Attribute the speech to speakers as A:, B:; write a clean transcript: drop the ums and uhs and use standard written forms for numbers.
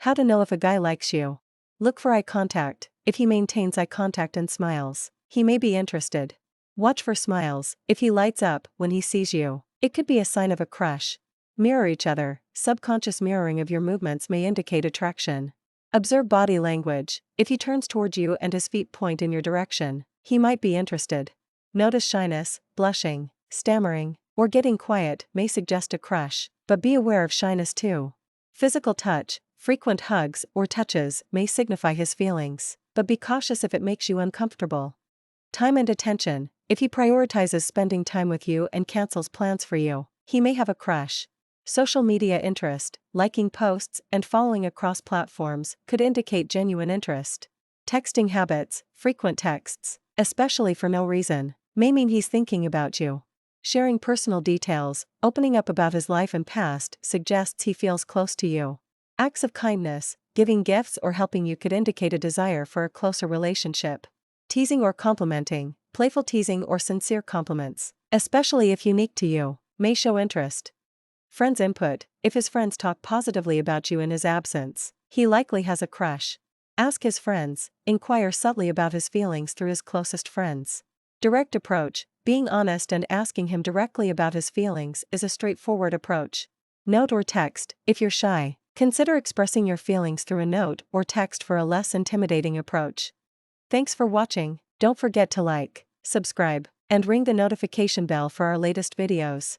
A: How to know if a guy likes you. Look for eye contact. If he maintains eye contact and smiles, he may be interested. Watch for smiles. If he lights up when he sees you, it could be a sign of a crush. Mirror each other. Subconscious mirroring of your movements may indicate attraction. Observe body language. If he turns toward you and his feet point in your direction, he might be interested. Notice shyness, blushing, stammering, or getting quiet may suggest a crush, but be aware of shyness too. Physical touch. Frequent hugs or touches may signify his feelings, but be cautious if it makes you uncomfortable. Time and attention. If he prioritizes spending time with you and cancels plans for you, he may have a crush. Social media interest. Liking posts and following across platforms could indicate genuine interest. Texting habits. Frequent texts, especially for no reason, may mean he's thinking about you. Sharing personal details, opening up about his life and past suggests he feels close to you. Acts of kindness, giving gifts or helping you could indicate a desire for a closer relationship. Teasing or complimenting. Playful teasing or sincere compliments, especially if unique to you, may show interest. Friends' input. If his friends talk positively about you in his absence, he likely has a crush. Ask his friends. Inquire subtly about his feelings through his closest friends. Direct approach. Being honest and asking him directly about his feelings is a straightforward approach. Note or text. If you're shy, consider expressing your feelings through a note or text for a less intimidating approach. Thanks for watching. Don't forget to like, subscribe, and ring the notification bell for our latest videos.